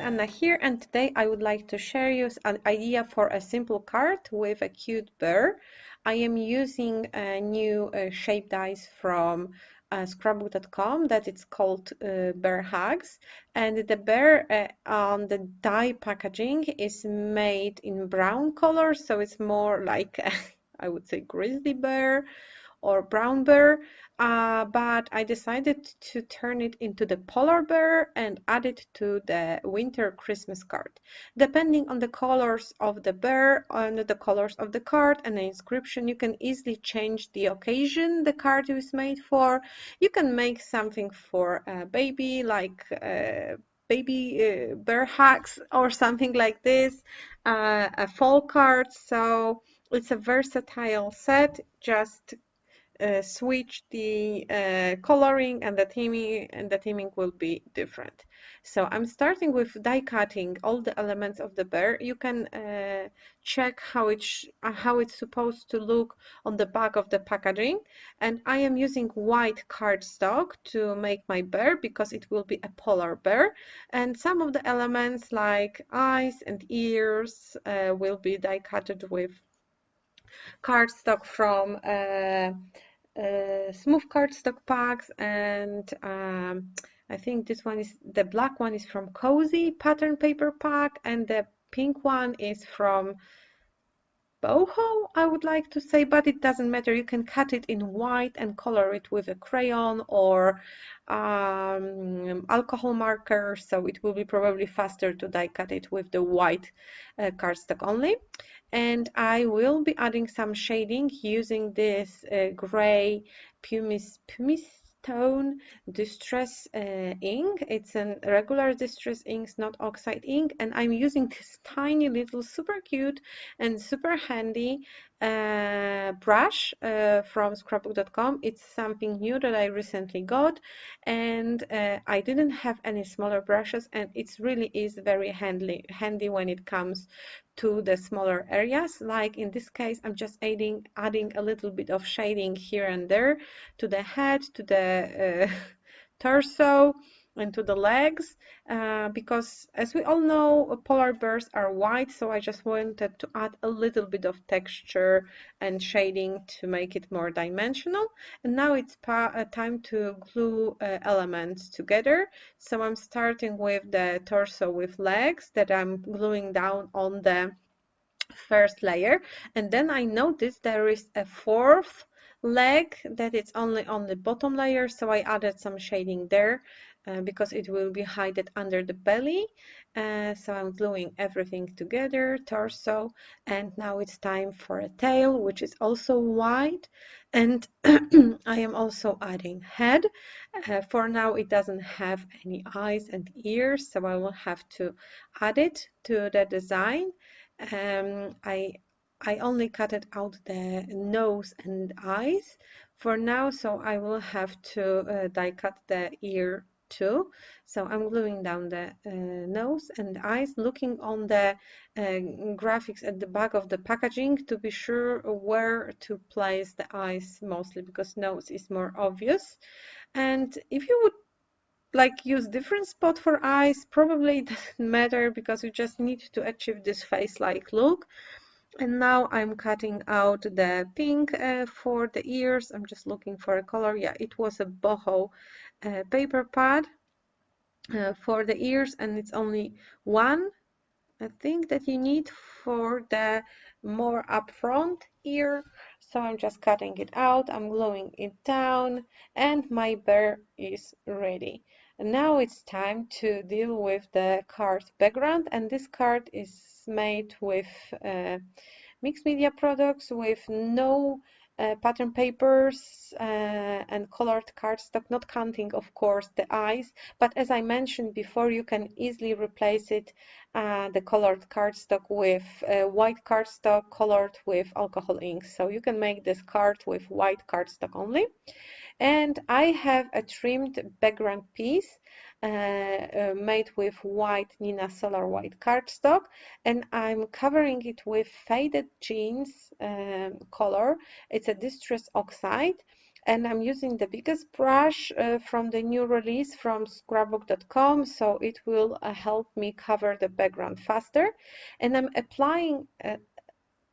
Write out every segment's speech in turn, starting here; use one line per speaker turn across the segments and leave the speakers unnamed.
Anna here, and today I would like to share you an idea for a simple card with a cute bear. I am using a new shape dies from scrapbook.com that it's called Bear Hugs, and the bear on the die packaging is made in brown color, so it's more like I would say grizzly bear or brown bear, but I decided to turn it into the polar bear and add it to the winter Christmas card. Depending on the colors of the bear and the colors of the card and the inscription, you can easily change the occasion the card is made for. You can make something for a baby, like baby bear hugs or something like this, a fall card. So it's a versatile set. Just switch the coloring and the theming will be different. So I'm starting with die cutting all the elements of the bear. You can check how it's supposed to look on the back of the packaging, and I am using white cardstock to make my bear because it will be a polar bear, and some of the elements like eyes and ears will be die cutted with cardstock from smooth cardstock packs, and I think this one is the black one is from Cozy pattern paper pack, and the pink one is from boho, I would like to say, but it doesn't matter. You can cut it in white and color it with a crayon or alcohol marker, so it will be probably faster to die cut it with the white cardstock only. And I will be adding some shading using this gray pumice tone distress ink. It's a regular distress ink, not oxide ink, and I'm using this tiny little super cute and super handy brush from scrapbook.com. It's something new that I recently got, and I didn't have any smaller brushes, and it really is very handy when it comes to the smaller areas. Like in this case, I'm just adding a little bit of shading here and there to the head, to the torso, and to the legs, because as we all know, polar bears are white, so I just wanted to add a little bit of texture and shading to make it more dimensional. And now it's time to glue elements together. So I'm starting with the torso with legs that I'm gluing down on the first layer, and then I noticed there is a fourth leg that it's only on the bottom layer, so I added some shading there because it will be hidden under the belly. So I'm gluing everything together, torso, and now it's time for a tail, which is also white, and I am also adding head. For now it doesn't have any eyes and ears, so I will have to add it to the design. I only cut out the nose and eyes for now, so I will have to die cut the ear too. So I'm gluing down the nose and eyes, looking on the graphics at the back of the packaging to be sure where to place the eyes mostly, because nose is more obvious. And if you would like use different spot for eyes, probably it doesn't matter because you just need to achieve this face-like look. And now I'm cutting out the pink for the ears. I'm just looking for a color. Yeah, it was a boho paper pad for the ears, and it's only one, I think, that you need for the more upfront ear. So I'm just cutting it out, I'm gluing it down, and my bear is ready. And now it's time to deal with the card background, and this card is made with mixed media products with no pattern papers and colored cardstock, not counting of course the eyes, but as I mentioned before, you can easily replace it, the colored cardstock, with white cardstock colored with alcohol ink. So you can make this card with white cardstock only. And I have a trimmed background piece made with white Nina Solar white cardstock, and I'm covering it with faded jeans color. It's a distress oxide. And I'm using the biggest brush from the new release from scrapbook.com, so it will help me cover the background faster. And I'm applying a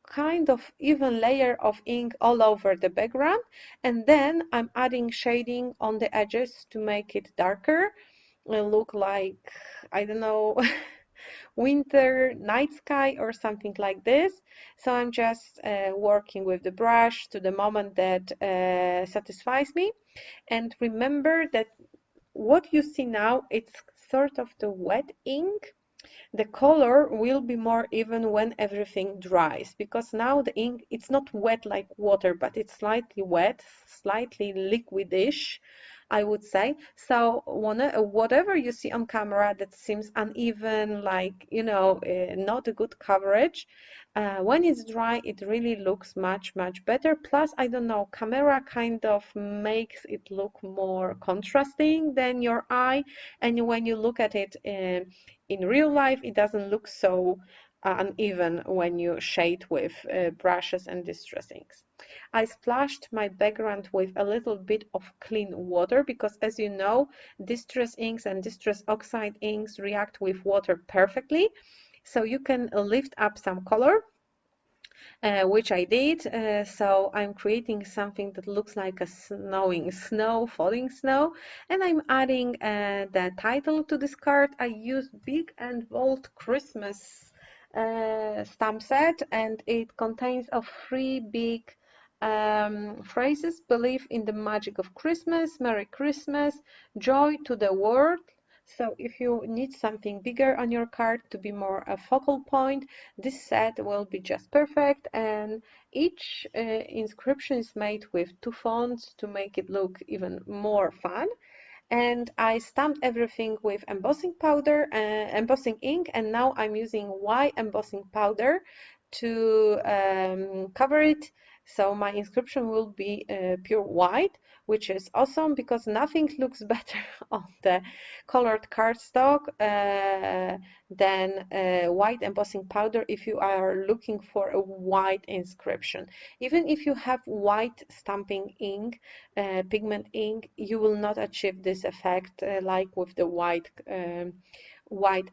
kind of even layer of ink all over the background, and then I'm adding shading on the edges to make it darker and look like, I don't know, winter night sky or something like this. So I'm just working with the brush to the moment that satisfies me. And remember that what you see now, it's sort of the wet ink. The color will be more even when everything dries, because now the ink, it's not wet like water, but it's slightly wet, slightly liquidish, I would say. So whatever you see on camera that seems uneven, like, not a good coverage, when it's dry, it really looks much, much better. Plus, I don't know, camera kind of makes it look more contrasting than your eye. And when you look at it in real life, it doesn't look so uneven when you shade with brushes and distress inks. I splashed my background with a little bit of clean water because, as you know, distress inks and distress oxide inks react with water perfectly. So you can lift up some color, which I did. So I'm creating something that looks like a falling snow, and I'm adding the title to this card. I used big and bold Christmas stamp set, and it contains of 3 big phrases: believe in the magic of Christmas, Merry Christmas, joy to the world. So if you need something bigger on your card to be more a focal point, this set will be just perfect. And each inscription is made with 2 fonts to make it look even more fun. And I stamped everything with embossing ink, and now I'm using white embossing powder to cover it. So my inscription will be pure white, which is awesome because nothing looks better on the colored cardstock than white embossing powder if you are looking for a white inscription. Even if you have white stamping ink, pigment ink, you will not achieve this effect like with the white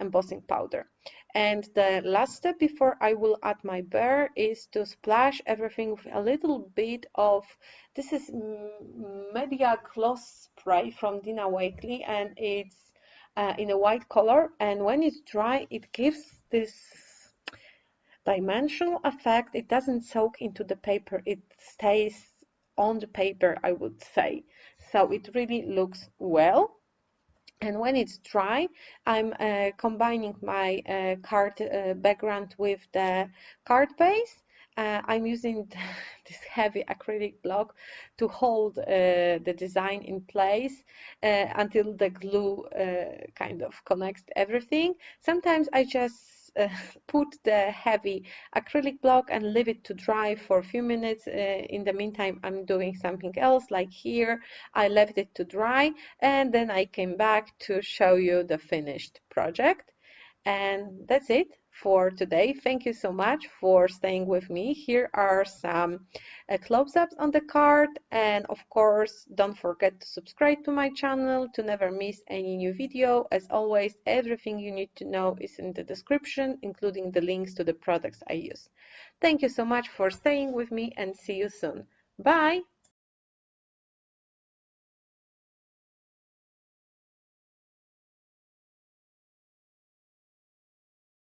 embossing powder. And the last step before I will add my bear is to splash everything with a little bit of, this is Media Gloss Spray from Dina Wakley, and it's in a white color, and when it's dry it gives this dimensional effect. It doesn't soak into the paper, it stays on the paper, I would say. So it really looks well. And when it's dry, I'm combining my card background with the card base. I'm using this heavy acrylic block to hold the design in place until the glue kind of connects everything. Sometimes I just put the heavy acrylic block and leave it to dry for a few minutes. In the meantime, I'm doing something else, like here, I left it to dry, and then I came back to show you the finished project. And that's it for today. Thank you so much for staying with me. Here are some close-ups on the card, and of course don't forget to subscribe to my channel to never miss any new video. As always, everything you need to know is in the description, including the links to the products I use. Thank you so much for staying with me, and see you soon. Bye!